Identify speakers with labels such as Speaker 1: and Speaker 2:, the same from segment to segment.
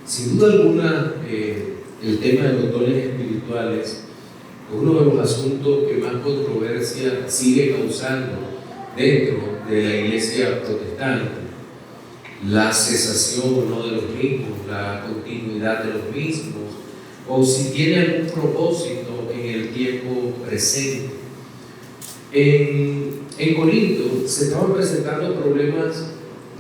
Speaker 1: Sin duda alguna, el tema de los dones espirituales es uno de los asuntos que más controversia sigue causando dentro de la iglesia protestante. La cesación o no de los mismos, la continuidad de los mismos, o si tiene algún propósito en el tiempo presente. En Corinto se estaban presentando problemas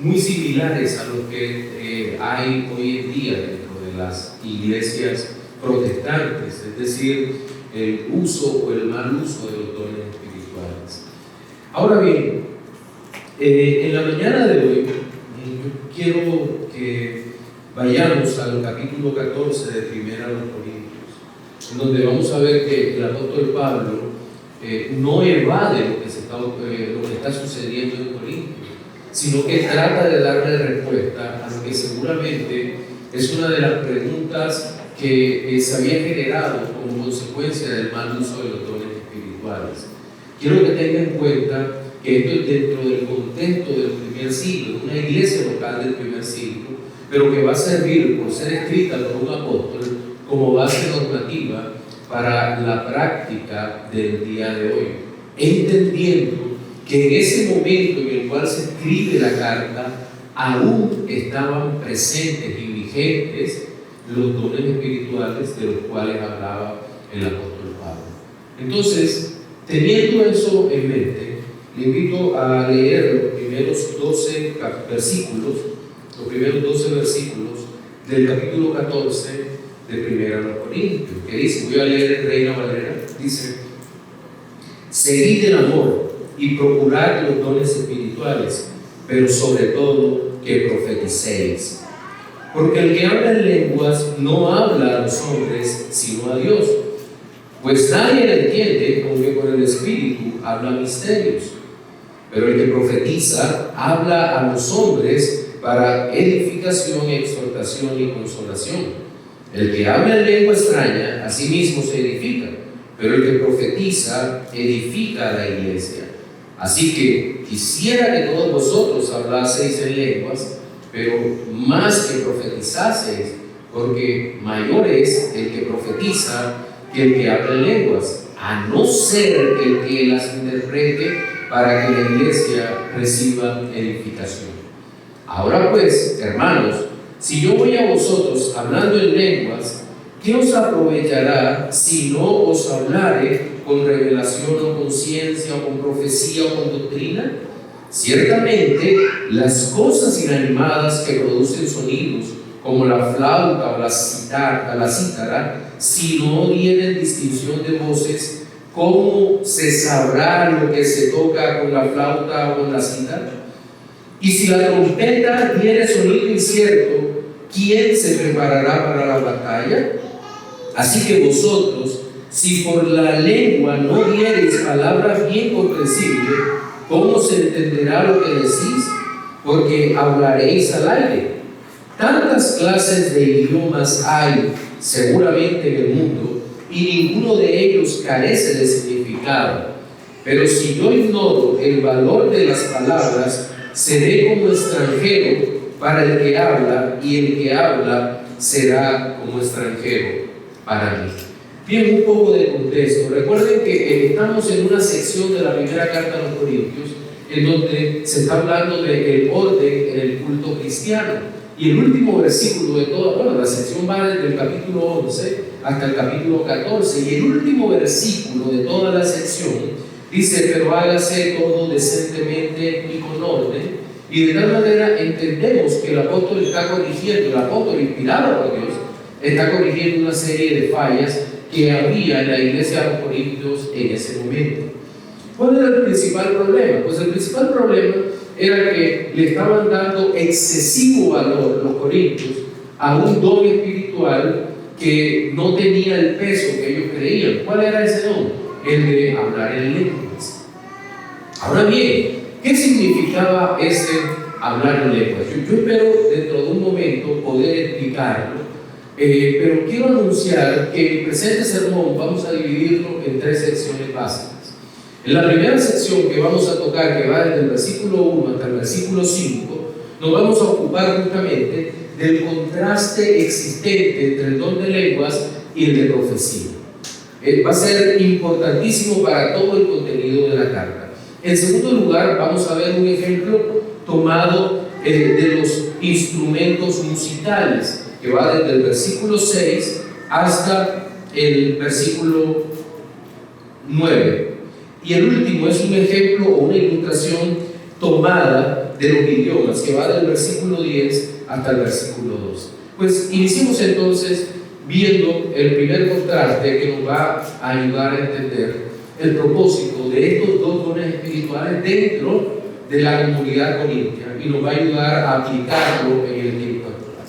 Speaker 1: muy similares a los que hay hoy en día dentro de las iglesias protestantes, es decir, el uso o el mal uso de los dones espirituales. Ahora bien, en la mañana de hoy yo quiero que vayamos al capítulo 14 de Primera a los Corintios, en donde vamos a ver que el apóstol Pablo no evade lo que está sucediendo en Corinto, sino que trata de darle respuesta a lo que seguramente es una de las preguntas que se había generado como consecuencia del mal uso de los dones espirituales. Quiero que tengan en cuenta que esto es dentro del contexto del primer siglo, una iglesia local del primer siglo, pero que va a servir por ser escrita por un apóstol como base normativa para la práctica del día de hoy, entendiendo que en ese momento en el cual se escribe la carta aún estaban presentes y vigentes los dones espirituales de los cuales hablaba el apóstol Pablo. Entonces, teniendo eso en mente, le invito a leer los primeros 12 versículos del capítulo 14 de Primera a los Corintios, que dice, voy a leer en Reina Valera, dice: seguid el amor y procurad los dones espirituales, pero sobre todo que profeticéis. Porque el que habla en lenguas no habla a los hombres, sino a Dios, pues nadie le entiende, aunque por el Espíritu habla misterios. Pero el que profetiza habla a los hombres para edificación, exhortación y consolación. El que habla en lengua extraña, a sí mismo se edifica, pero el que profetiza edifica a la iglesia. Así que quisiera que todos vosotros hablaseis en lenguas, pero más que profetizaseis, porque mayor es el que profetiza que el que habla en lenguas, a no ser el que las interprete para que la iglesia reciba edificación. Ahora pues, hermanos, si yo voy a vosotros hablando en lenguas, ¿qué os aprovechará si no os hablare con revelación o con ciencia o con profecía o con doctrina? Ciertamente, las cosas inanimadas que producen sonidos, como la flauta o la cítara, si no tienen distinción de voces, ¿cómo se sabrá lo que se toca con la flauta o con la cítara? Y si la trompeta tiene sonido incierto, ¿quién se preparará para la batalla? Así que vosotros, si por la lengua no diereis palabras bien comprensibles, ¿cómo se entenderá lo que decís? Porque hablaréis al aire. Tantas clases de idiomas hay seguramente en el mundo, y ninguno de ellos carece de significado. Pero si yo ignoro el valor de las palabras, seré como extranjero para el que habla, y el que habla será como extranjero para mí. Bien, un poco de contexto. Recuerden que estamos en una sección de la primera carta a los Corintios en donde se está hablando del orden en el culto cristiano. Y el último versículo de toda, la sección va desde el capítulo 11 hasta el capítulo 14, y el último versículo de toda la sección dice: pero hágase todo decentemente y con orden. Y de tal manera entendemos que el apóstol está corrigiendo, el apóstol inspirado por Dios, está corrigiendo una serie de fallas que había en la iglesia de los Corintios en ese momento. ¿Cuál era el principal problema? Pues el principal problema era que le estaban dando excesivo valor los corintios a un don espiritual que no tenía el peso que ellos creían. ¿Cuál era ese don? El de hablar en lenguas. Ahora bien, ¿qué significaba ese hablar en lenguas? Yo espero dentro de un momento poder explicarlo, pero quiero anunciar que el presente sermón vamos a dividirlo en 3 secciones básicas. En la primera sección que vamos a tocar, que va desde el versículo 1 hasta el versículo 5, nos vamos a ocupar justamente del contraste existente entre el don de lenguas y el de profecía. Va a ser importantísimo para todo el contenido de la carta. En segundo lugar, vamos a ver un ejemplo tomado de los instrumentos musicales, que va desde el versículo 6 hasta el versículo 9. Y el último es un ejemplo o una ilustración tomada de los idiomas, que va del versículo 10 hasta el versículo 12. Pues iniciemos entonces viendo el primer contraste que nos va a ayudar a entender el propósito de estos dos dones espirituales dentro de la comunidad corintia y nos va a ayudar a aplicarlo en el tiempo actual.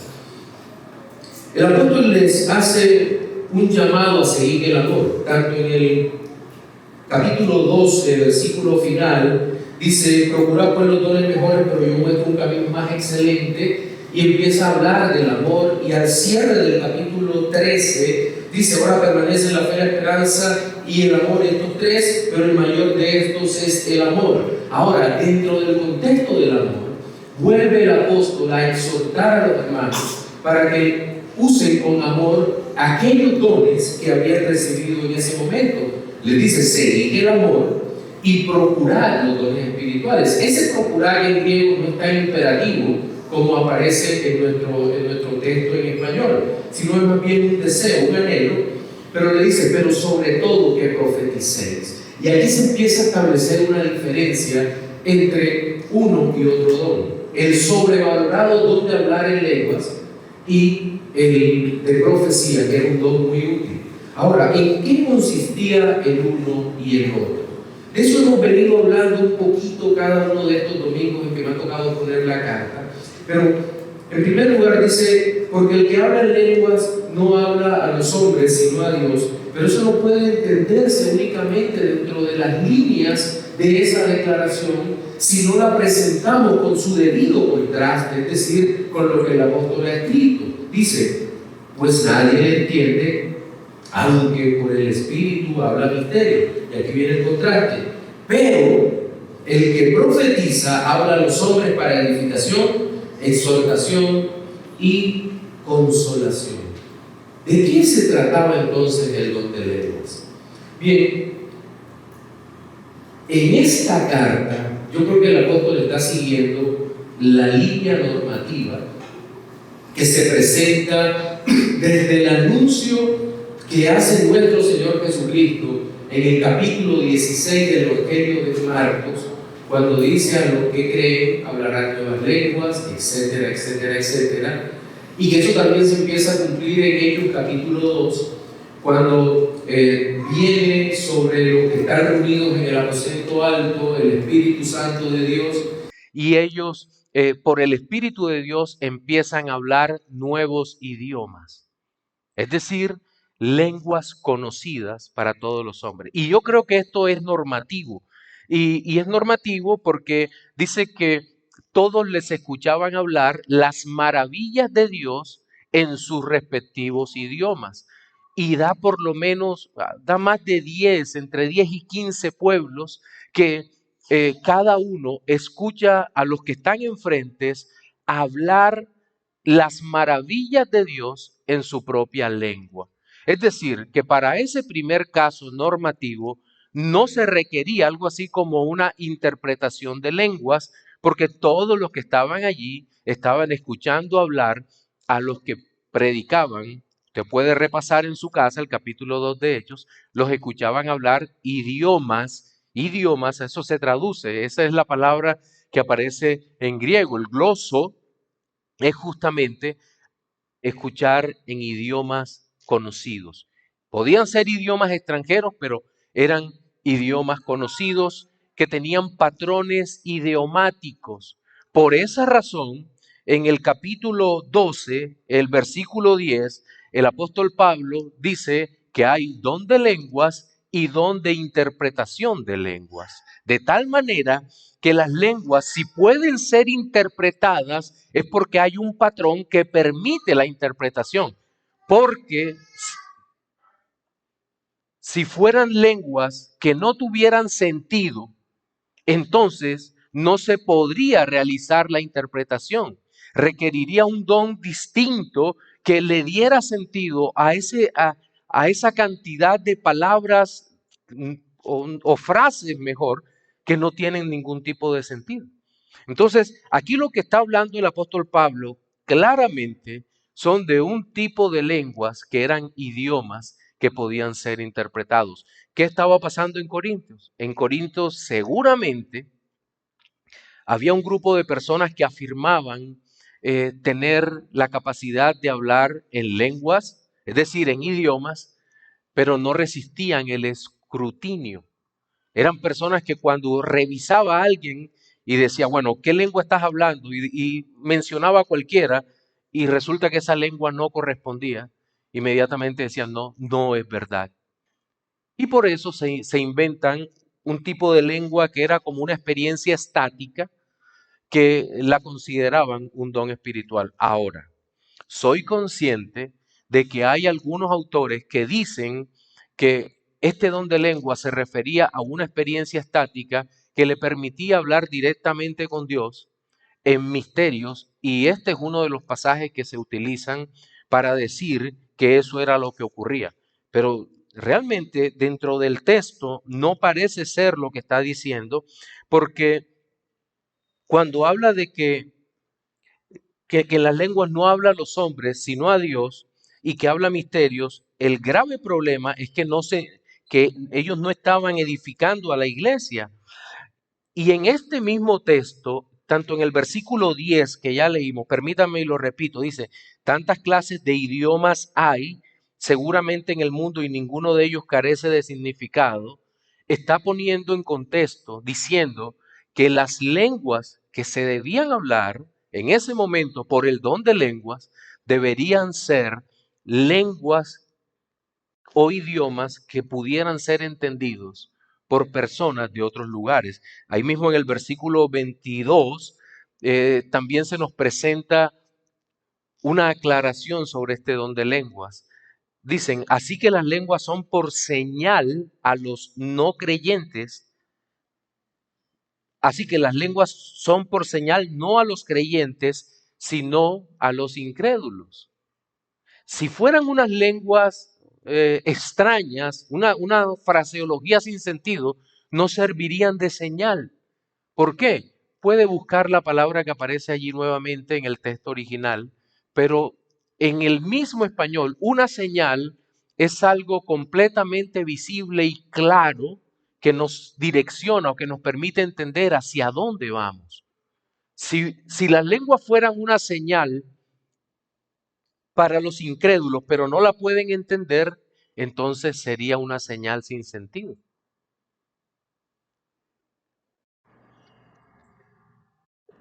Speaker 1: El apóstol les hace un llamado a seguir el amor, tanto en el capítulo 12, versículo final, dice: procurad pues los dones mejores, pero yo muestro un camino más excelente, y empieza a hablar del amor, y al cierre del capítulo 13 dice: ahora permanece la fe, la esperanza y el amor, estos tres, pero el mayor de estos es el amor. Ahora, dentro del contexto del amor, vuelve el apóstol a exhortar a los hermanos para que usen con amor aquellos dones que habían recibido en ese momento. Les dice: seguid el amor y procurad los dones espirituales. Ese procurar en griego no está en imperativo como aparece en nuestro texto en español, sino es más bien un deseo, un anhelo, pero le dice: pero sobre todo que profeticéis. Y aquí se empieza a establecer una diferencia entre uno y otro don: el sobrevalorado don de hablar en lenguas y el de profecía, que era un don muy útil. Ahora, ¿en qué consistía el uno y el otro? De eso hemos venido hablando un poquito cada uno de estos domingos en que me ha tocado poner la carta. Pero en primer lugar dice: porque el que habla en lenguas no habla a los hombres sino a Dios. Pero eso no puede entenderse únicamente dentro de las líneas de esa declaración si no la presentamos con su debido contraste, es decir, con lo que el apóstol ha escrito. Dice: pues nadie le entiende, aunque por el Espíritu habla misterio. Y aquí viene el contraste. Pero el que profetiza habla a los hombres para edificación, exhortación y consolación. ¿De qué se trataba entonces el don de lenguas? Bien, en esta carta yo creo que el apóstol está siguiendo la línea normativa que se presenta desde el anuncio que hace nuestro Señor Jesucristo en el capítulo 16 del Evangelio de Marcos, cuando dice: a los que creen hablarán nuevas lenguas, etcétera, etcétera, etcétera. Y que eso también se empieza a cumplir en Hechos capítulo 2, cuando viene sobre los que están reunidos en el aposento alto el Espíritu Santo de Dios, y ellos por el Espíritu de Dios empiezan a hablar nuevos idiomas, es decir, lenguas conocidas para todos los hombres. Y yo creo que esto es normativo, y es normativo porque dice que todos les escuchaban hablar las maravillas de Dios en sus respectivos idiomas. Y da por lo menos, da más de 10, entre 10 y 15 pueblos que cada uno escucha a los que están enfrente hablar las maravillas de Dios en su propia lengua. Es decir, que para ese primer caso normativo no se requería algo así como una interpretación de lenguas, porque todos los que estaban allí estaban escuchando hablar a los que predicaban. Usted puede repasar en su casa el capítulo 2 de Hechos, los escuchaban hablar idiomas, eso se traduce, esa es la palabra que aparece en griego, el gloso es justamente escuchar en idiomas conocidos. Podían ser idiomas extranjeros, pero eran idiomas conocidos que tenían patrones idiomáticos. Por esa razón, en el capítulo 12, el versículo 10, el apóstol Pablo dice que hay don de lenguas y don de interpretación de lenguas. De tal manera que las lenguas, si pueden ser interpretadas, es porque hay un patrón que permite la interpretación. Porque si fueran lenguas que no tuvieran sentido, entonces no se podría realizar la interpretación.
Speaker 2: requeriría un don distinto que le diera sentido a esa cantidad de palabras o frases mejor que no tienen ningún tipo de sentido. Entonces, aquí lo que está hablando el apóstol Pablo claramente son de un tipo de lenguas que eran idiomas que podían ser interpretados. ¿Qué estaba pasando en Corintios? En Corintios seguramente había un grupo de personas que afirmaban tener la capacidad de hablar en lenguas, es decir, en idiomas, pero no resistían el escrutinio. Eran personas que cuando revisaba a alguien y decía, bueno, ¿qué lengua estás hablando? Y mencionaba cualquiera y resulta que esa lengua no correspondía. Inmediatamente decían, no, no es verdad. Y por eso se inventan un tipo de lengua que era como una experiencia estática que la consideraban un don espiritual. Ahora, soy consciente de que hay algunos autores que dicen que este don de lengua se refería a una experiencia estática que le permitía hablar directamente con Dios en misterios, y este es uno de los pasajes que se utilizan para decir que eso era lo que ocurría. Pero realmente dentro del texto no parece ser lo que está diciendo, porque cuando habla de que en las lenguas no habla a los hombres, sino a Dios, y que habla misterios, el grave problema es que ellos no estaban edificando a la iglesia. Y en este mismo texto, tanto en el versículo 10 que ya leímos, permítanme y lo repito, dice, tantas clases de idiomas hay seguramente en el mundo y ninguno de ellos carece de significado, está poniendo en contexto, diciendo que las lenguas que se debían hablar en ese momento por el don de lenguas deberían ser lenguas o idiomas que pudieran ser entendidos por personas de otros lugares. Ahí mismo en el versículo 22 también se nos presenta una aclaración sobre este don de lenguas. Dicen, así que las lenguas son por señal a los no creyentes, así que las lenguas son por señal no a los creyentes, sino a los incrédulos. Si fueran unas lenguas extrañas, una fraseología sin sentido, no servirían de señal. ¿Por qué? Puede buscar la palabra que aparece allí nuevamente en el texto original, pero en el mismo español, una señal es algo completamente visible y claro que nos direcciona o que nos permite entender hacia dónde vamos. Si las lenguas fueran una señal para los incrédulos, pero no la pueden entender, entonces sería una señal sin sentido.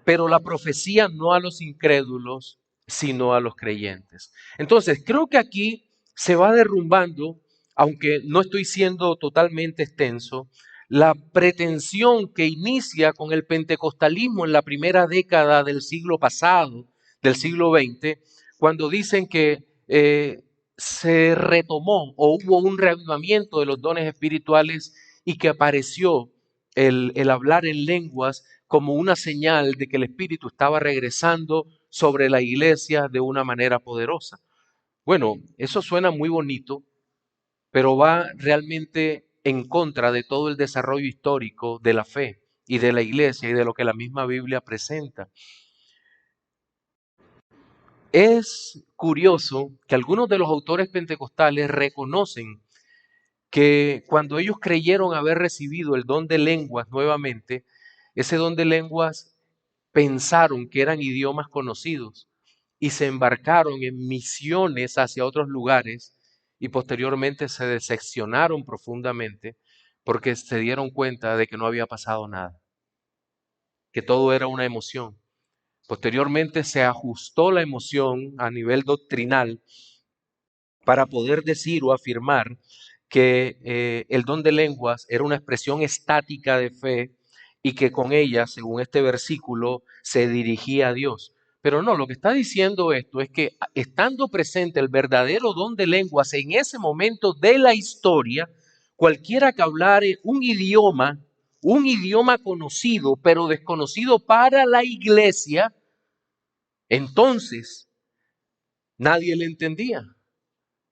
Speaker 2: Pero la profecía no a los incrédulos, sino a los creyentes. Entonces, creo que aquí se va derrumbando, aunque no estoy siendo totalmente extenso, la pretensión que inicia con el pentecostalismo en la primera década del siglo pasado, del siglo XX, cuando dicen que se retomó o hubo un reavivamiento de los dones espirituales y que apareció el hablar en lenguas como una señal de que el Espíritu estaba regresando sobre la iglesia de una manera poderosa. Bueno, eso suena muy bonito, pero va realmente en contra de todo el desarrollo histórico de la fe y de la iglesia y de lo que la misma Biblia presenta. Es curioso que algunos de los autores pentecostales reconocen que cuando ellos creyeron haber recibido el don de lenguas nuevamente, ese don de lenguas pensaron que eran idiomas conocidos y se embarcaron en misiones hacia otros lugares y posteriormente se decepcionaron profundamente porque se dieron cuenta de que no había pasado nada, que todo era una emoción. Posteriormente se ajustó la emoción a nivel doctrinal para poder decir o afirmar que el don de lenguas era una expresión estática de fe y que con ella, según este versículo, se dirigía a Dios. Pero no, lo que está diciendo esto es que estando presente el verdadero don de lenguas en ese momento de la historia, cualquiera que hablare un idioma conocido, pero desconocido para la iglesia, Entonces, nadie le entendía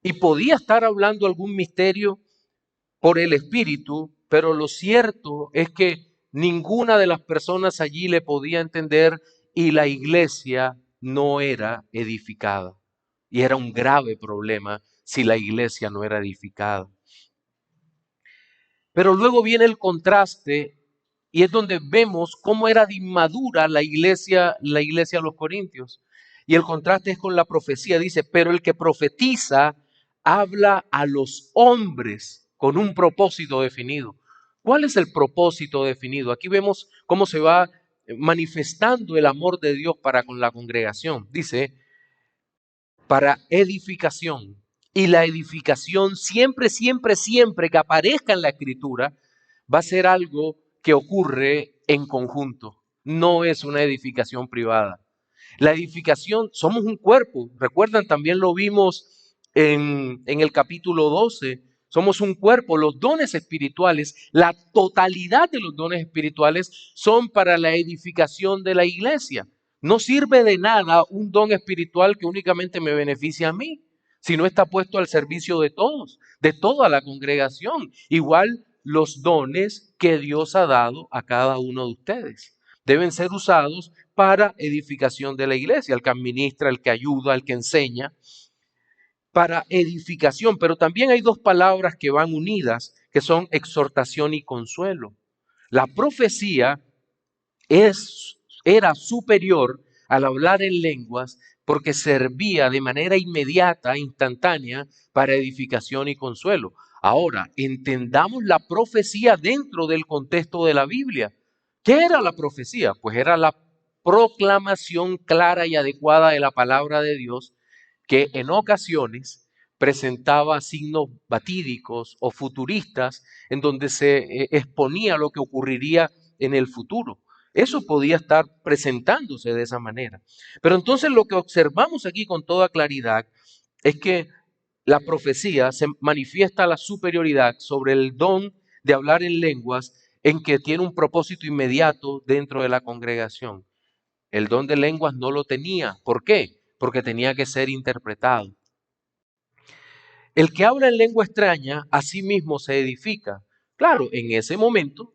Speaker 2: y podía estar hablando algún misterio por el Espíritu, pero lo cierto es que ninguna de las personas allí le podía entender y la iglesia no era edificada. Y era un grave problema si la iglesia no era edificada. Pero luego viene el contraste y es donde vemos cómo era de inmadura la iglesia de los Corintios. Y el contraste es con la profecía. Dice, pero el que profetiza habla a los hombres con un propósito definido. ¿Cuál es el propósito definido? Aquí vemos cómo se va manifestando el amor de Dios para con la congregación. Dice, para edificación. Y la edificación siempre, siempre, siempre que aparezca en la escritura va a ser algo que ocurre en conjunto. No es una edificación privada. La edificación, somos un cuerpo. Recuerdan, también lo vimos en el capítulo 12. Somos un cuerpo. Los dones espirituales, la totalidad de los dones espirituales son para la edificación de la iglesia. No sirve de nada un don espiritual que únicamente me beneficie a mí, si no está puesto al servicio de todos, de toda la congregación. Igual los dones que Dios ha dado a cada uno de ustedes deben ser usados para edificación de la iglesia, el que administra, el que ayuda, el que enseña, para edificación. Pero también hay dos palabras que van unidas, que son exhortación y consuelo. La profecía era superior al hablar en lenguas porque servía de manera inmediata, instantánea, para edificación y consuelo. Ahora, entendamos la profecía dentro del contexto de la Biblia. ¿Qué era la profecía? Pues era la proclamación clara y adecuada de la palabra de Dios que en ocasiones presentaba signos batídicos o futuristas en donde se exponía lo que ocurriría en el futuro. Eso podía estar presentándose de esa manera. Pero entonces lo que observamos aquí con toda claridad es que la profecía se manifiesta la superioridad sobre el don de hablar en lenguas en que tiene un propósito inmediato dentro de la congregación. El don de lenguas no lo tenía. ¿Por qué? Porque tenía que ser interpretado. El que habla en lengua extraña, a sí mismo se edifica. Claro, en ese momento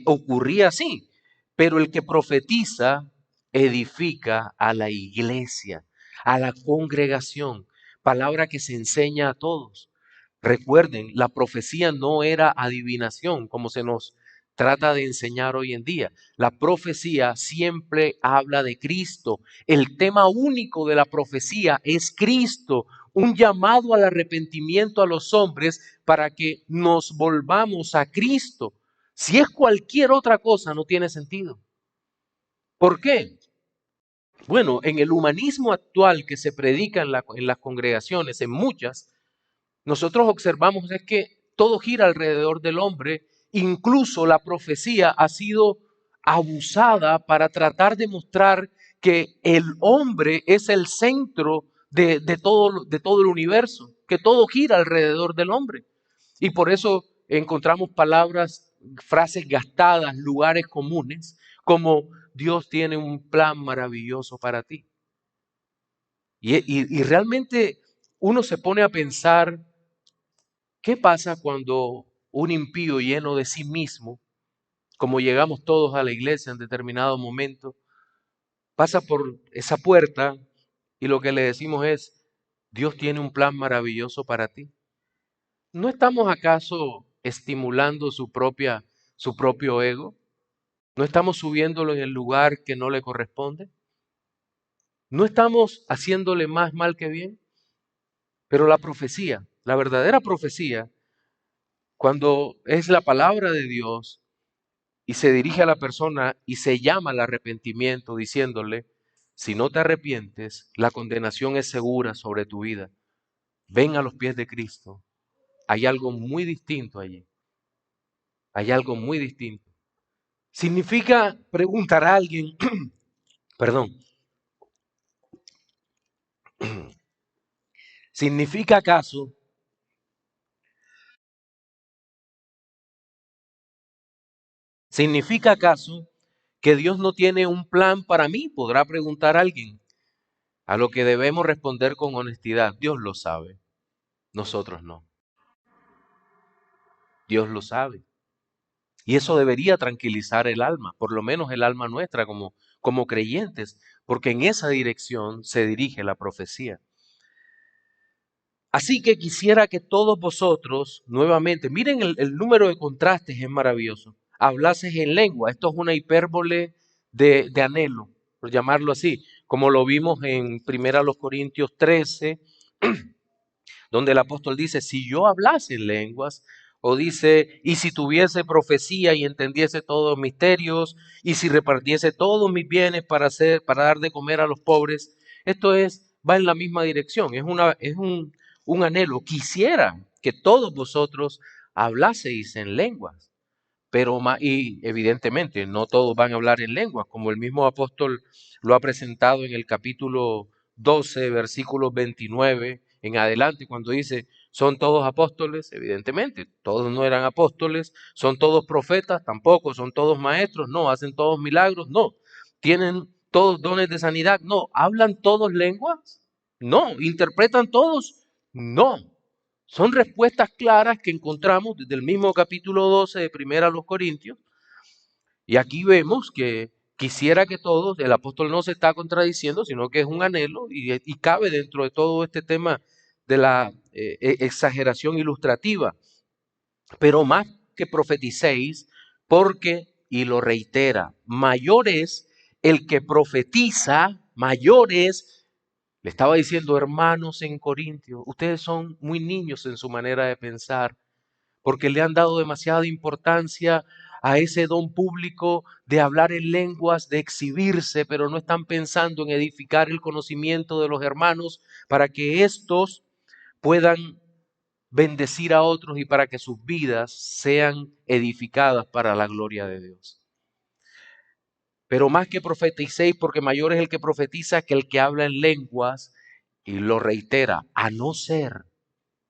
Speaker 2: ocurría así, pero el que profetiza edifica a la iglesia, a la congregación, palabra que se enseña a todos. Recuerden, la profecía no era adivinación, como se nos trata de enseñar hoy en día. La profecía siempre habla de Cristo. El tema único de la profecía es Cristo, un llamado al arrepentimiento a los hombres para que nos volvamos a Cristo. Si es cualquier otra cosa, no tiene sentido. ¿Por qué? Bueno, en el humanismo actual que se predica en las congregaciones, en muchas, nosotros observamos es que todo gira alrededor del hombre, incluso la profecía ha sido abusada para tratar de mostrar que el hombre es el centro de todo el universo, que todo gira alrededor del hombre. Y por eso encontramos palabras, frases gastadas, lugares comunes, como Dios tiene un plan maravilloso para ti. Y realmente uno se pone a pensar, ¿qué pasa cuando un impío lleno de sí mismo, como llegamos todos a la iglesia en determinado momento, pasa por esa puerta y lo que le decimos es, Dios tiene un plan maravilloso para ti? ¿No estamos acaso estimulando su propio ego? ¿No estamos subiéndolo en el lugar que no le corresponde? ¿No estamos haciéndole más mal que bien? Pero la profecía, la verdadera profecía, cuando es la palabra de Dios y se dirige a la persona y se llama al arrepentimiento diciéndole, si no te arrepientes, la condenación es segura sobre tu vida. Ven a los pies de Cristo. Hay algo muy distinto allí. Hay algo muy distinto. Significa, preguntará alguien, perdón, ¿significa acaso, significa acaso que Dios no tiene un plan para mí, podrá preguntar alguien. A lo que debemos responder con honestidad, Dios lo sabe, nosotros no. Dios lo sabe. Y eso debería tranquilizar el alma, por lo menos el alma nuestra como creyentes, porque en esa dirección se dirige la profecía. Así que quisiera que todos vosotros, nuevamente, miren el número de contrastes, es maravilloso. Hablases en lengua, esto es una hipérbole de anhelo, por llamarlo así, como lo vimos en 1 Corintios 13, donde el apóstol dice, si yo hablase en lenguas, o dice, y si tuviese profecía y entendiese todos los misterios, y si repartiese todos mis bienes para dar de comer a los pobres, va en la misma dirección, un anhelo. Quisiera que todos vosotros hablaseis en lenguas, y evidentemente no todos van a hablar en lenguas, como el mismo apóstol lo ha presentado en el capítulo 12, versículos 29 en adelante, cuando dice, ¿son todos apóstoles? Evidentemente, todos no eran apóstoles. ¿Son todos profetas? Tampoco. ¿Son todos maestros? No. ¿Hacen todos milagros? No. ¿Tienen todos dones de sanidad? No. ¿Hablan todos lenguas? No. ¿Interpretan todos? No. Son respuestas claras que encontramos desde el mismo capítulo 12 de 1 Corintios. Y aquí vemos que quisiera que todos, el apóstol no se está contradiciendo, sino que es un anhelo y cabe dentro de todo este tema de la exageración ilustrativa. Pero más que profeticéis, porque, y lo reitera, mayor es el que profetiza, mayor es, le estaba diciendo, hermanos en Corintios, ustedes son muy niños en su manera de pensar, porque le han dado demasiada importancia a ese don público de hablar en lenguas, de exhibirse, pero no están pensando en edificar el conocimiento de los hermanos para que éstos puedan bendecir a otros y para que sus vidas sean edificadas para la gloria de Dios. Pero más que profeticéis, porque mayor es el que profetiza que el que habla en lenguas, y lo reitera, a no ser,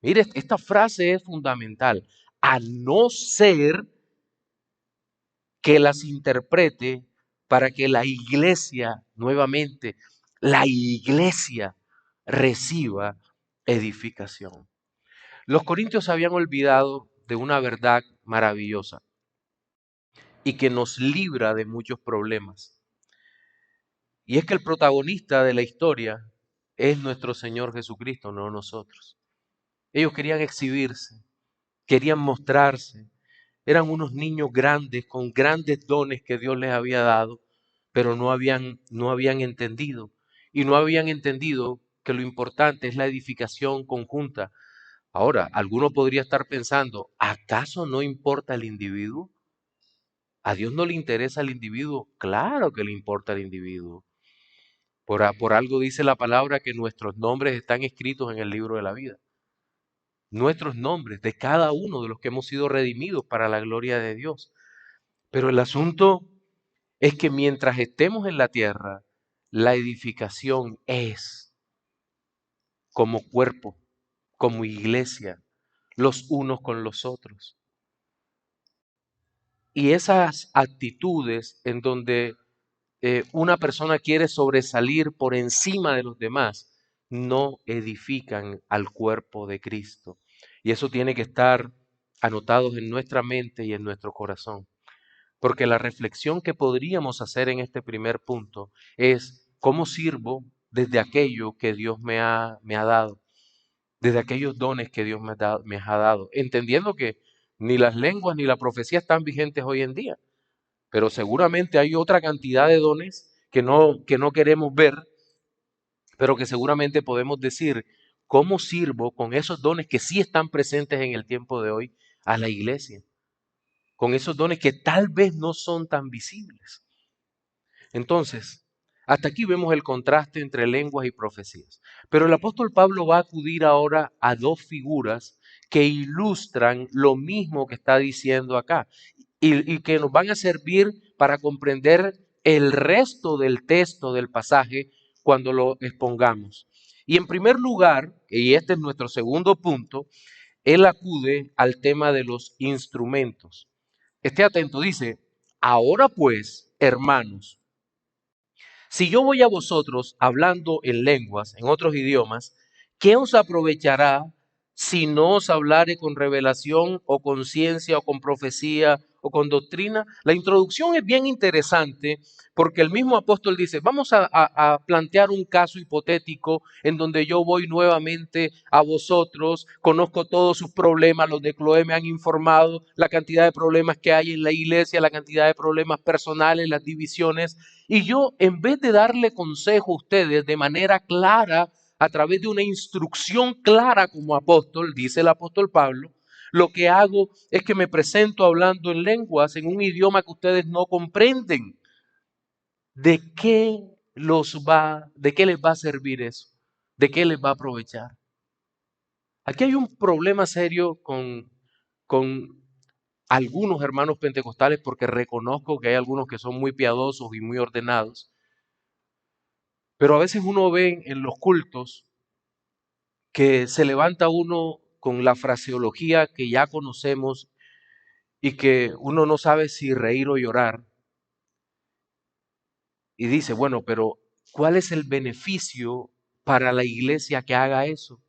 Speaker 2: mire, esta frase es fundamental, a no ser que las interprete para que la iglesia, nuevamente, la iglesia reciba edificación. Los corintios se habían olvidado de una verdad maravillosa y que nos libra de muchos problemas. Y es que el protagonista de la historia es nuestro Señor Jesucristo, no nosotros. Ellos querían exhibirse, querían mostrarse. Eran unos niños grandes con grandes dones que Dios les había dado, pero no habían entendido. Y no habían entendido que lo importante es la edificación conjunta. Ahora, alguno podría estar pensando, ¿acaso no importa el individuo? ¿A Dios no le interesa el individuo? Claro que le importa el individuo. Por algo dice la palabra que nuestros nombres están escritos en el libro de la vida. Nuestros nombres de cada uno de los que hemos sido redimidos para la gloria de Dios. Pero el asunto es que mientras estemos en la tierra, la edificación es como cuerpo, como iglesia, los unos con los otros. Y esas actitudes en donde una persona quiere sobresalir por encima de los demás, no edifican al cuerpo de Cristo. Y eso tiene que estar anotado en nuestra mente y en nuestro corazón. Porque la reflexión que podríamos hacer en este primer punto es cómo sirvo desde aquello que Dios me ha dado, desde aquellos dones que Dios me ha dado, entendiendo que ni las lenguas ni la profecía están vigentes hoy en día, pero seguramente hay otra cantidad de dones que no queremos ver, pero que seguramente podemos decir, ¿cómo sirvo con esos dones que sí están presentes en el tiempo de hoy a la iglesia? Con esos dones que tal vez no son tan visibles. Entonces, hasta aquí vemos el contraste entre lenguas y profecías. Pero el apóstol Pablo va a acudir ahora a dos figuras que ilustran lo mismo que está diciendo acá y que nos van a servir para comprender el resto del texto del pasaje cuando lo expongamos. Y en primer lugar, y este es nuestro segundo punto, él acude al tema de los instrumentos. Esté atento, dice, Ahora pues, hermanos, si yo voy a vosotros hablando en lenguas, en otros idiomas, ¿qué os aprovechará si no os hablare con revelación o con ciencia o con profecía o con doctrina? La introducción es bien interesante porque el mismo apóstol dice, vamos a plantear un caso hipotético en donde yo voy nuevamente a vosotros, conozco todos sus problemas, los de Cloé me han informado, la cantidad de problemas que hay en la iglesia, la cantidad de problemas personales, las divisiones. Y yo, en vez de darle consejo a ustedes de manera clara, a través de una instrucción clara como apóstol, dice el apóstol Pablo, lo que hago es que me presento hablando en lenguas, en un idioma que ustedes no comprenden. ¿De qué les va a servir eso? ¿De qué les va a aprovechar? Aquí hay un problema serio con algunos hermanos pentecostales porque reconozco que hay algunos que son muy piadosos y muy ordenados. Pero a veces uno ve en los cultos que se levanta uno con la fraseología que ya conocemos y que uno no sabe si reír o llorar. Y dice, bueno, pero ¿cuál es el beneficio para la iglesia que haga eso?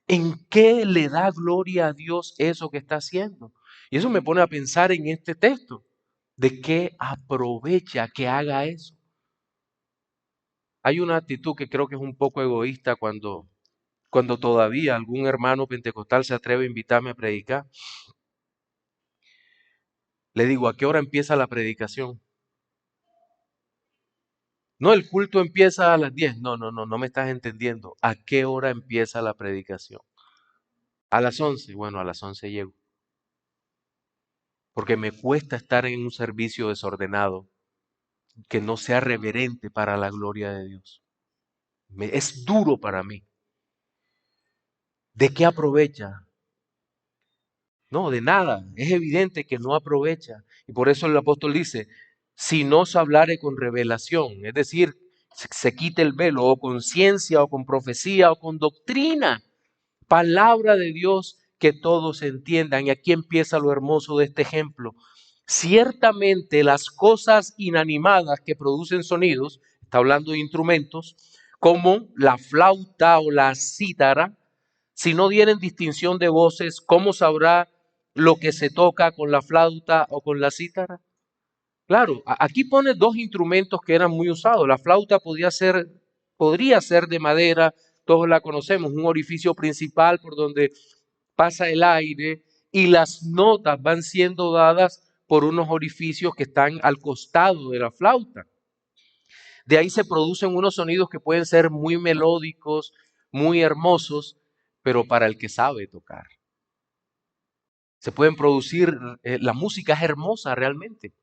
Speaker 2: ¿En qué le da gloria a Dios eso que está haciendo? Y eso me pone a pensar en este texto. ¿De qué aprovecha que haga eso? Hay una actitud que creo que es un poco egoísta cuando todavía algún hermano pentecostal se atreve a invitarme a predicar. Le digo, ¿a qué hora empieza la predicación? No, el culto empieza a las 10. No, no, no, no me estás entendiendo. ¿A qué hora empieza la predicación? A las 11. Bueno, a las 11 llego. Porque me cuesta estar en un servicio desordenado que no sea reverente para la gloria de Dios. Es duro para mí. ¿De qué aprovecha? No, de nada. Es evidente que no aprovecha. Y por eso el apóstol dice, si no se hablare con revelación, es decir, se quite el velo, o con ciencia, o con profecía, o con doctrina, palabra de Dios que todos entiendan. Y aquí empieza lo hermoso de este ejemplo. Ciertamente las cosas inanimadas que producen sonidos, está hablando de instrumentos, como la flauta o la cítara, si no dieren distinción de voces, ¿cómo sabrá lo que se toca con la flauta o con la cítara? Claro, aquí pone dos instrumentos que eran muy usados. La flauta podría ser de madera, todos la conocemos, un orificio principal por donde pasa el aire y las notas van siendo dadas por unos orificios que están al costado de la flauta. De ahí se producen unos sonidos que pueden ser muy melódicos, muy hermosos, pero para el que sabe tocar. Se pueden producir, la música es hermosa realmente,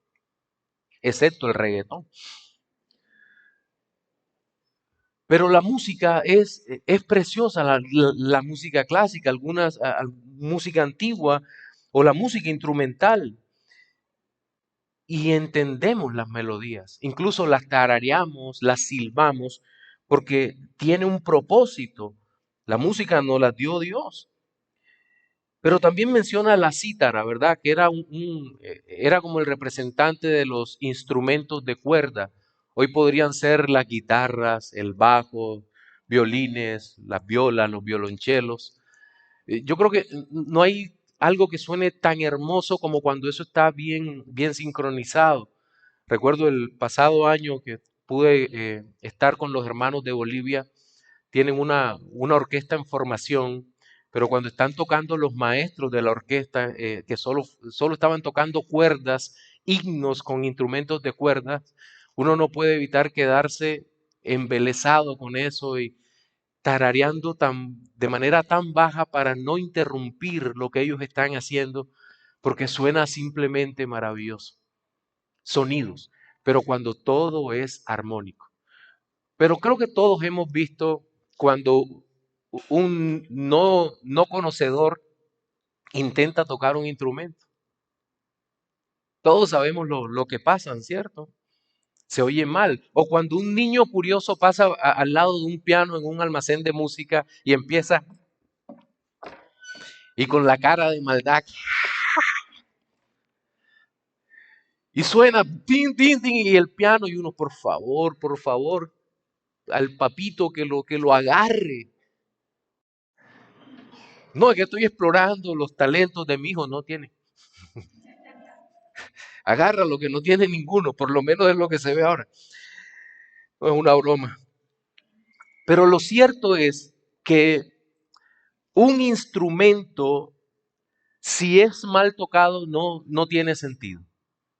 Speaker 2: excepto el reggaetón. Pero la música es preciosa, la música clásica, música antigua o la música instrumental. Y entendemos las melodías, incluso las tarareamos, las silbamos, porque tiene un propósito. La música nos la dio Dios. Pero también menciona la cítara, ¿verdad? Que era como el representante de los instrumentos de cuerda. Hoy podrían ser las guitarras, el bajo, violines, las violas, los violonchelos. Yo creo que no hay algo que suene tan hermoso como cuando eso está bien, bien sincronizado. Recuerdo el pasado año que pude estar con los hermanos de Bolivia, tienen una orquesta en formación, pero cuando están tocando los maestros de la orquesta, que solo estaban tocando cuerdas, himnos con instrumentos de cuerdas, uno no puede evitar quedarse embelesado con eso y tarareando de manera tan baja para no interrumpir lo que ellos están haciendo, porque suena simplemente maravilloso. Sonidos, pero cuando todo es armónico. Pero creo que todos hemos visto cuando un no conocedor intenta tocar un instrumento. Todos sabemos lo que pasa, ¿cierto? Se oye mal. O cuando un niño curioso pasa al lado de un piano en un almacén de música y empieza y con la cara de maldad. Y suena tin, tin, tin, y el piano, y uno, por favor, al papito que lo agarre. No, es que estoy explorando los talentos de mi hijo, no tiene. Agarra lo que no tiene ninguno, por lo menos es lo que se ve ahora. No es una broma. Pero lo cierto es que un instrumento, si es mal tocado, no tiene sentido.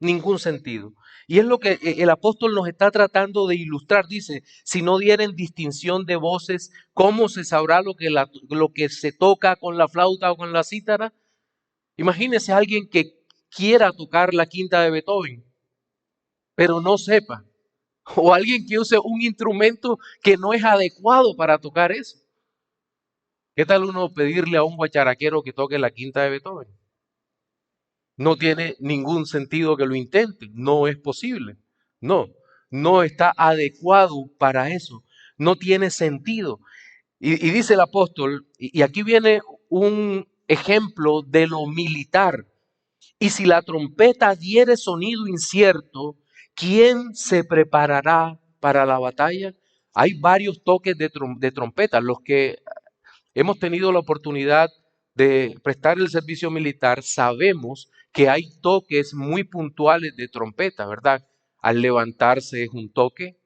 Speaker 2: Ningún sentido. Y es lo que el apóstol nos está tratando de ilustrar. Dice, si no dieren distinción de voces, ¿cómo se sabrá lo que se toca con la flauta o con la cítara? Imagínese a alguien que quiera tocar la quinta de Beethoven, pero no sepa. O alguien que use un instrumento que no es adecuado para tocar eso. ¿Qué tal uno pedirle a un guacharaquero que toque la quinta de Beethoven? No tiene ningún sentido que lo intente, no es posible. No, no está adecuado para eso, no tiene sentido. Y dice el apóstol, y aquí viene un ejemplo de lo militar. Y si la trompeta diere sonido incierto, ¿quién se preparará para la batalla? Hay varios toques de trompeta. Los que hemos tenido la oportunidad de prestar el servicio militar, sabemos que hay toques muy puntuales de trompeta, ¿verdad? Al levantarse es un toque.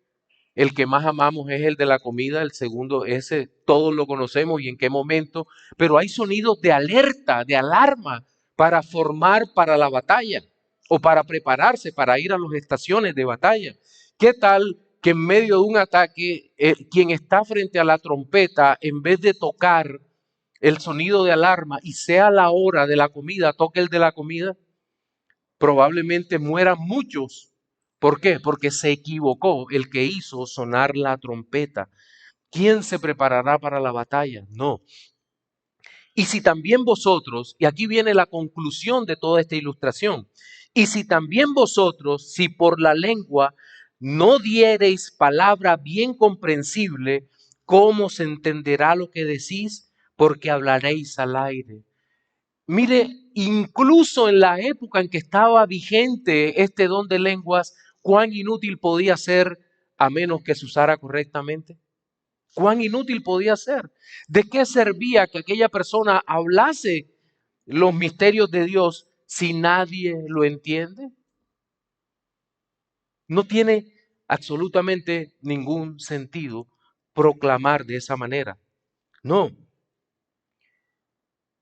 Speaker 2: El que más amamos es el de la comida, el segundo, ese todos lo conocemos y en qué momento, pero hay sonidos de alerta, de alarma para formar para la batalla o para prepararse para ir a las estaciones de batalla. ¿Qué tal que en medio de un ataque, quien está frente a la trompeta, en vez de tocar el sonido de alarma y sea la hora de la comida, toque el de la comida? Probablemente mueran muchos. ¿Por qué? Porque se equivocó el que hizo sonar la trompeta. ¿Quién se preparará para la batalla? No. Y si también vosotros, y aquí viene la conclusión de toda esta ilustración, y si también vosotros, si por la lengua no diereis palabra bien comprensible, ¿cómo se entenderá lo que decís? Porque hablaréis al aire. Mire, incluso en la época en que estaba vigente este don de lenguas, cuán inútil podía ser a menos que se usara correctamente. Cuán inútil podía ser. ¿De qué servía que aquella persona hablase los misterios de Dios si nadie lo entiende? No tiene absolutamente ningún sentido proclamar de esa manera. No,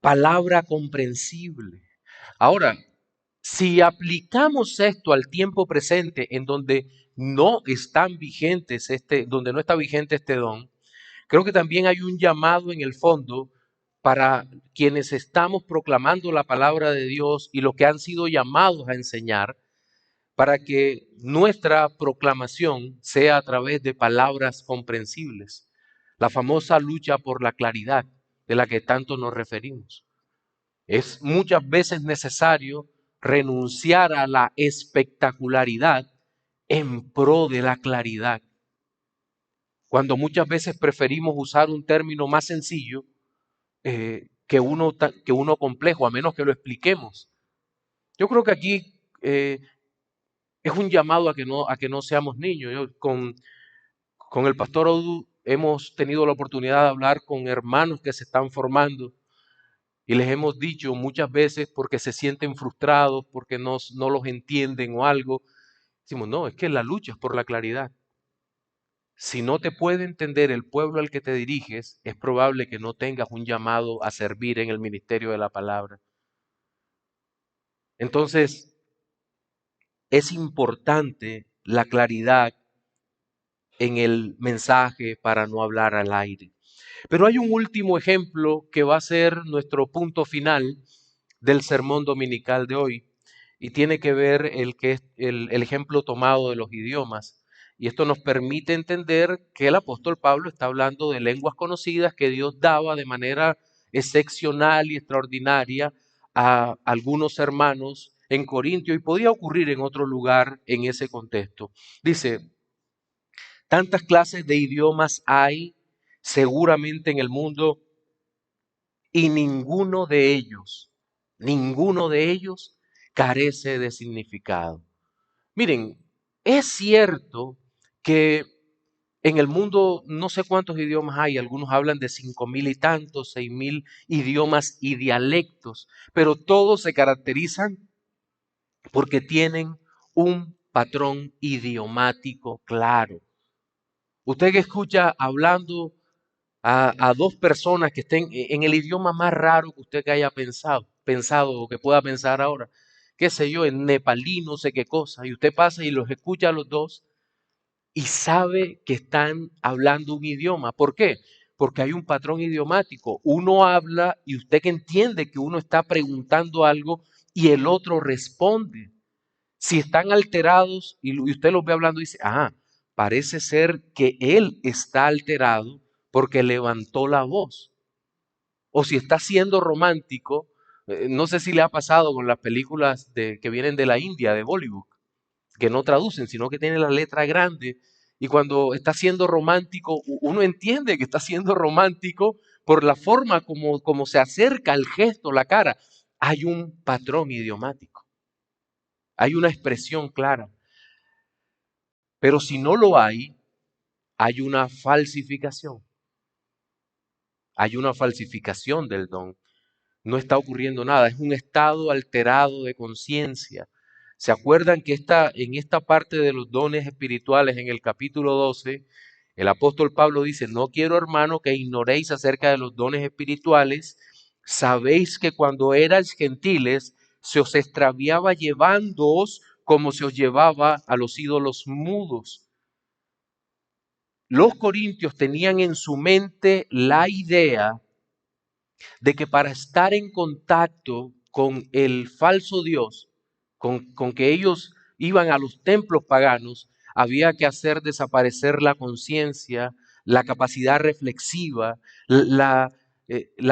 Speaker 2: palabra comprensible. Ahora, si aplicamos esto al tiempo presente en donde no están vigentes donde no está vigente este don, creo que también hay un llamado en el fondo para quienes estamos proclamando la palabra de Dios y los que han sido llamados a enseñar, para que nuestra proclamación sea a través de palabras comprensibles. La famosa lucha por la claridad de la que tanto nos referimos. Es muchas veces necesario renunciar a la espectacularidad en pro de la claridad. Cuando muchas veces preferimos usar un término más sencillo que uno complejo, a menos que lo expliquemos. Yo creo que aquí es un llamado a que no seamos niños. Con el pastor Odu hemos tenido la oportunidad de hablar con hermanos que se están formando. Y les hemos dicho muchas veces porque se sienten frustrados, porque no los entienden o algo. Decimos, no, es que la lucha es por la claridad. Si no te puede entender el pueblo al que te diriges, es probable que no tengas un llamado a servir en el ministerio de la palabra. Entonces, es importante la claridad en el mensaje para no hablar al aire. Pero hay un último ejemplo que va a ser nuestro punto final del sermón dominical de hoy y tiene que ver el ejemplo tomado de los idiomas. Y esto nos permite entender que el apóstol Pablo está hablando de lenguas conocidas que Dios daba de manera excepcional y extraordinaria a algunos hermanos en Corintio y podía ocurrir en otro lugar en ese contexto. Dice, tantas clases de idiomas hay seguramente en el mundo y ninguno de ellos carece de significado. Miren, es cierto que en el mundo no sé cuántos idiomas hay, algunos hablan de 5.000 y tantos, 6.000 idiomas y dialectos, pero todos se caracterizan porque tienen un patrón idiomático claro. Usted que escucha hablando a dos personas que estén en el idioma más raro que usted que haya pensado o que pueda pensar ahora, qué sé yo, en nepalí, no sé qué cosa, y usted pasa y los escucha a los dos y sabe que están hablando un idioma. ¿Por qué? Porque hay un patrón idiomático. Uno habla y usted que entiende que uno está preguntando algo y el otro responde. Si están alterados y usted los ve hablando, dice, parece ser que él está alterado porque levantó la voz. O si está siendo romántico, no sé si le ha pasado con las películas que vienen de la India, de Bollywood, que no traducen, sino que tienen la letra grande. Y cuando está siendo romántico, uno entiende que está siendo romántico por la forma como se acerca el gesto, la cara. Hay un patrón idiomático, hay una expresión clara. Pero si no lo hay una falsificación. Hay una falsificación del don. No está ocurriendo nada, es un estado alterado de conciencia. ¿Se acuerdan que en esta parte de los dones espirituales, en el capítulo 12, el apóstol Pablo dice, no quiero, hermano, que ignoréis acerca de los dones espirituales? Sabéis que cuando erais gentiles, se os extraviaba llevándoos como se os llevaba a los ídolos mudos. Los corintios tenían en su mente la idea de que para estar en contacto con el falso Dios, con que ellos iban a los templos paganos, había que hacer desaparecer la conciencia, la capacidad reflexiva, la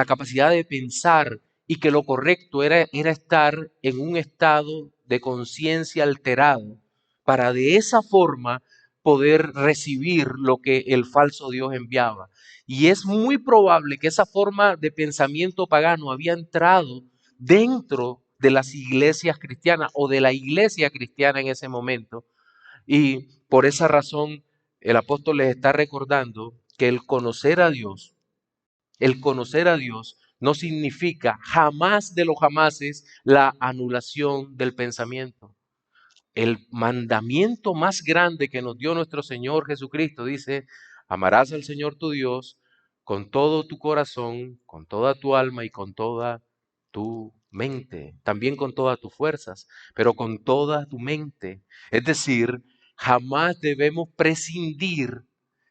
Speaker 2: capacidad de pensar, y que lo correcto era estar en un estado de conciencia alterado para de esa forma poder recibir lo que el falso Dios enviaba. Y es muy probable que esa forma de pensamiento pagano había entrado dentro de las iglesias cristianas o de la iglesia cristiana en ese momento. Y por esa razón el apóstol les está recordando que el conocer a Dios no significa jamás de los jamases la anulación del pensamiento. El mandamiento más grande que nos dio nuestro Señor Jesucristo dice, amarás al Señor tu Dios con todo tu corazón, con toda tu alma y con toda tu mente, también con todas tus fuerzas, pero con toda tu mente. Es decir, jamás debemos prescindir,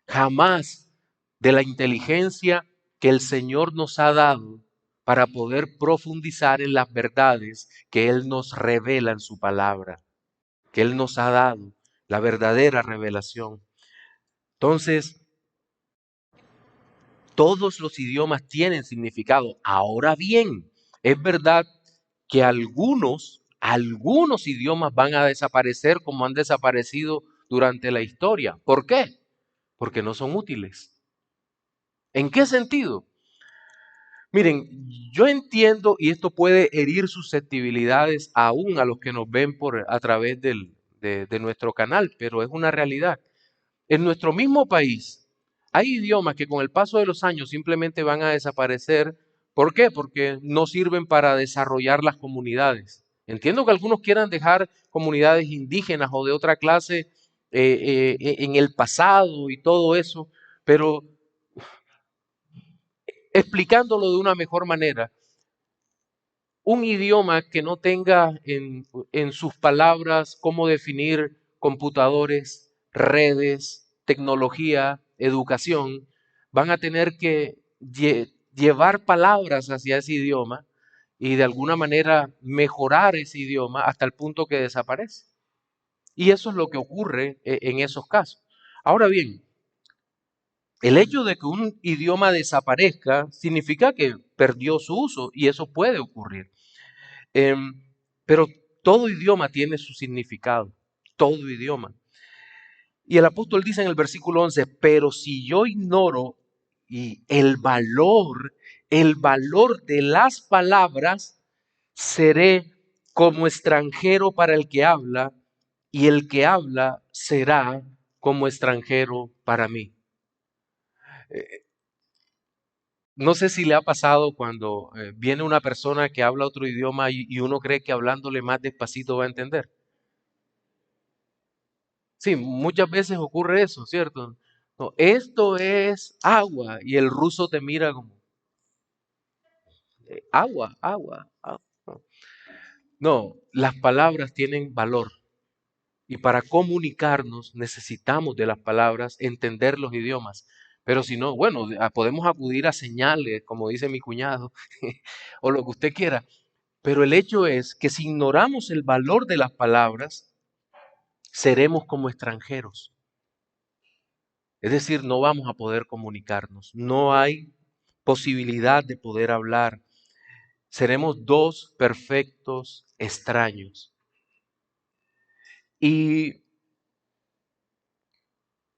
Speaker 2: jamás, de la inteligencia que el Señor nos ha dado para poder profundizar en las verdades que Él nos revela en su palabra, que Él nos ha dado, la verdadera revelación. Entonces, todos los idiomas tienen significado. Ahora bien, es verdad que algunos idiomas van a desaparecer como han desaparecido durante la historia. ¿Por qué? Porque no son útiles. ¿En qué sentido? Miren, yo entiendo, y esto puede herir susceptibilidades aún a los que nos ven a través de nuestro canal, pero es una realidad. En nuestro mismo país hay idiomas que con el paso de los años simplemente van a desaparecer. ¿Por qué? Porque no sirven para desarrollar las comunidades. Entiendo que algunos quieran dejar comunidades indígenas o de otra clase en el pasado y todo eso, pero explicándolo de una mejor manera, un idioma que no tenga en sus palabras cómo definir computadores, redes, tecnología, educación, van a tener que llevar palabras hacia ese idioma y de alguna manera mejorar ese idioma hasta el punto que desaparece. Y eso es lo que ocurre en esos casos. Ahora bien, el hecho de que un idioma desaparezca significa que perdió su uso y eso puede ocurrir. Em, pero todo idioma tiene su significado, todo idioma. Y el apóstol dice en el versículo 11, pero si yo ignoro y el valor de las palabras, seré como extranjero para el que habla y el que habla será como extranjero para mí. No sé si le ha pasado cuando viene una persona que habla otro idioma y uno cree que hablándole más despacito va a entender. Sí, muchas veces ocurre eso, ¿cierto? No, esto es agua y el ruso te mira como, agua, agua, agua. No, las palabras tienen valor y para comunicarnos necesitamos de las palabras, entender los idiomas. Pero si no, bueno, podemos acudir a señales, como dice mi cuñado, o lo que usted quiera. Pero el hecho es que si ignoramos el valor de las palabras, seremos como extranjeros. Es decir, no vamos a poder comunicarnos. No hay posibilidad de poder hablar. Seremos dos perfectos extraños. Y,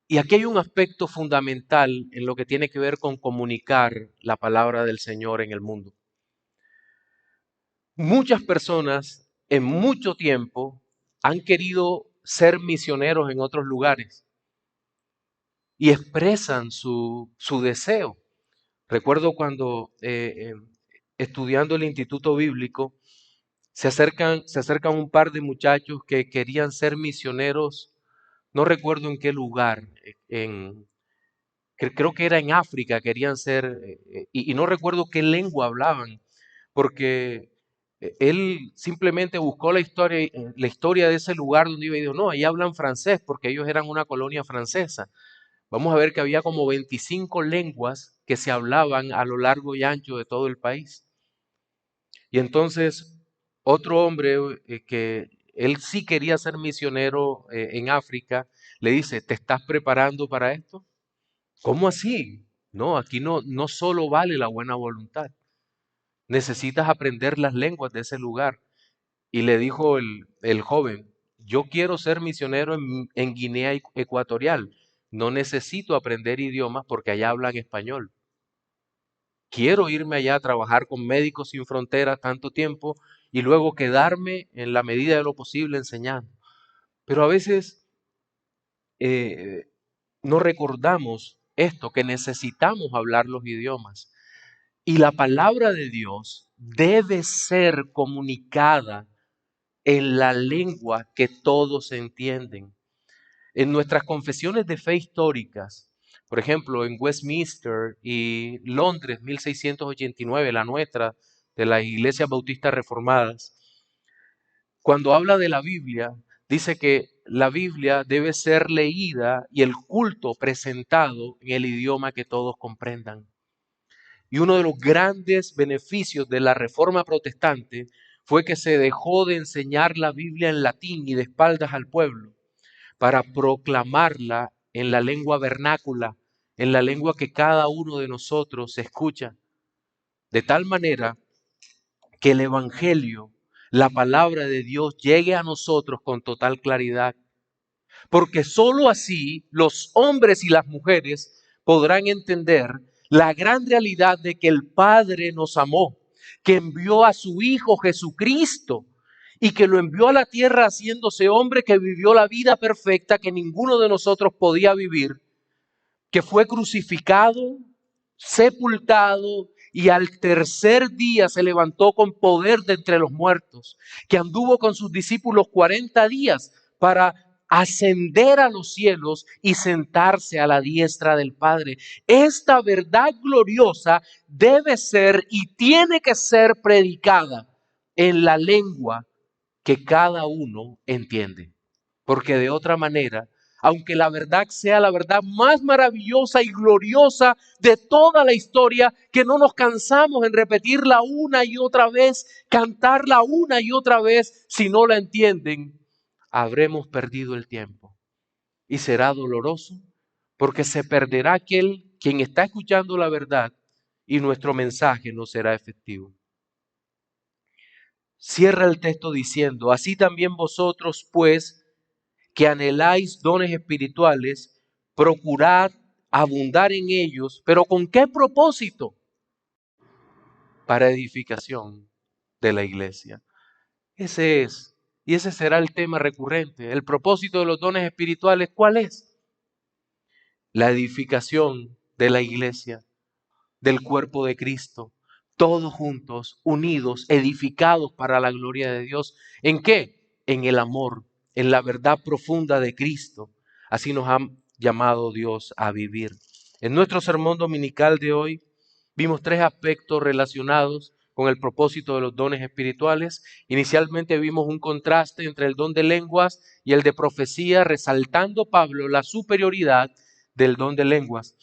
Speaker 2: y aquí hay un aspecto fundamental en lo que tiene que ver con comunicar la palabra del Señor en el mundo. Muchas personas en mucho tiempo han querido ser misioneros en otros lugares y expresan su deseo. Recuerdo cuando estudiando el Instituto Bíblico, se acercan un par de muchachos que querían ser misioneros, no recuerdo en qué lugar, creo que era en África, querían ser, y no recuerdo qué lengua hablaban, porque él simplemente buscó la historia de ese lugar donde iba y dijo, no, ahí hablan francés, porque ellos eran una colonia francesa. Vamos a ver que había como 25 lenguas que se hablaban a lo largo y ancho de todo el país. Y entonces otro hombre que él sí quería ser misionero en África, le dice, ¿te estás preparando para esto? ¿Cómo así? No, aquí no solo vale la buena voluntad. Necesitas aprender las lenguas de ese lugar. Y le dijo el joven, yo quiero ser misionero en Guinea Ecuatorial. No necesito aprender idiomas porque allá hablan español. Quiero irme allá a trabajar con Médicos Sin Fronteras tanto tiempo y luego quedarme en la medida de lo posible enseñando. Pero a veces eh, no recordamos esto, que necesitamos hablar los idiomas. Y la palabra de Dios debe ser comunicada en la lengua que todos entienden. En nuestras confesiones de fe históricas, por ejemplo, en Westminster y Londres, 1689, la nuestra, de las iglesias bautistas reformadas, cuando habla de la Biblia, dice que la Biblia debe ser leída y el culto presentado en el idioma que todos comprendan. Y uno de los grandes beneficios de la Reforma Protestante fue que se dejó de enseñar la Biblia en latín y de espaldas al pueblo para proclamarla en la lengua vernácula, en la lengua que cada uno de nosotros escucha, de tal manera que el Evangelio, la palabra de Dios, llegue a nosotros con total claridad. Porque sólo así los hombres y las mujeres podrán entender la gran realidad de que el Padre nos amó, que envió a su Hijo Jesucristo y que lo envió a la tierra haciéndose hombre, que vivió la vida perfecta que ninguno de nosotros podía vivir, que fue crucificado, sepultado y al tercer día se levantó con poder de entre los muertos, que anduvo con sus discípulos 40 días para ascender a los cielos y sentarse a la diestra del Padre. Esta verdad gloriosa debe ser y tiene que ser predicada en la lengua que cada uno entiende, porque de otra manera, aunque la verdad sea la verdad más maravillosa y gloriosa de toda la historia, que no nos cansamos en repetirla una y otra vez, cantarla una y otra vez, si no la entienden, habremos perdido el tiempo. Y será doloroso, porque se perderá aquel quien está escuchando la verdad y nuestro mensaje no será efectivo. Cierra el texto diciendo, así también vosotros, pues, que anheláis dones espirituales, procurad abundar en ellos, pero ¿con qué propósito? Para edificación de la iglesia. Ese es Y ese será el tema recurrente. El propósito de los dones espirituales, ¿cuál es? La edificación de la iglesia, del cuerpo de Cristo, todos juntos, unidos, edificados para la gloria de Dios. ¿En qué? En el amor, en la verdad profunda de Cristo. Así nos ha llamado Dios a vivir. En nuestro sermón dominical de hoy vimos tres aspectos relacionados con el propósito de los dones espirituales. Inicialmente vimos un contraste entre el don de lenguas y el de profecía, resaltando Pablo la superioridad del don de lenguas.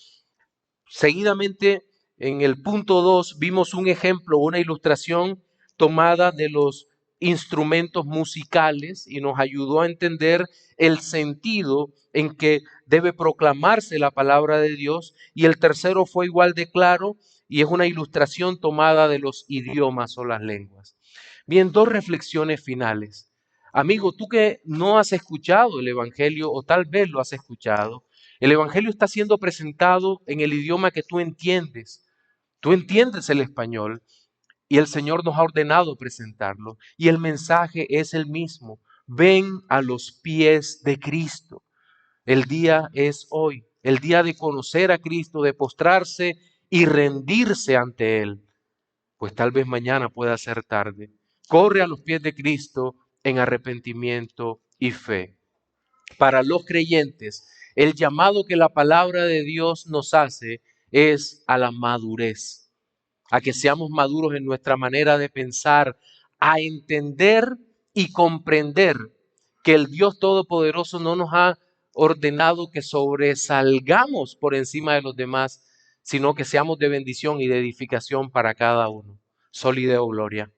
Speaker 2: Seguidamente, en el punto 2, vimos un ejemplo, una ilustración tomada de los instrumentos musicales y nos ayudó a entender el sentido en que debe proclamarse la palabra de Dios. Y el tercero fue igual de claro y es una ilustración tomada de los idiomas o las lenguas. Bien, dos reflexiones finales. Amigo, tú que no has escuchado el Evangelio o tal vez lo has escuchado, el Evangelio está siendo presentado en el idioma que tú entiendes. Tú entiendes el español y el Señor nos ha ordenado presentarlo. Y el mensaje es el mismo. Ven a los pies de Cristo. El día es hoy. El día de conocer a Cristo, de postrarse y rendirse ante Él. Pues tal vez mañana pueda ser tarde. Corre a los pies de Cristo en arrepentimiento y fe. Para los creyentes, el llamado que la palabra de Dios nos hace es a la madurez, a que seamos maduros en nuestra manera de pensar, a entender y comprender que el Dios Todopoderoso no nos ha ordenado que sobresalgamos por encima de los demás, sino que seamos de bendición y de edificación para cada uno. Solideo Gloria.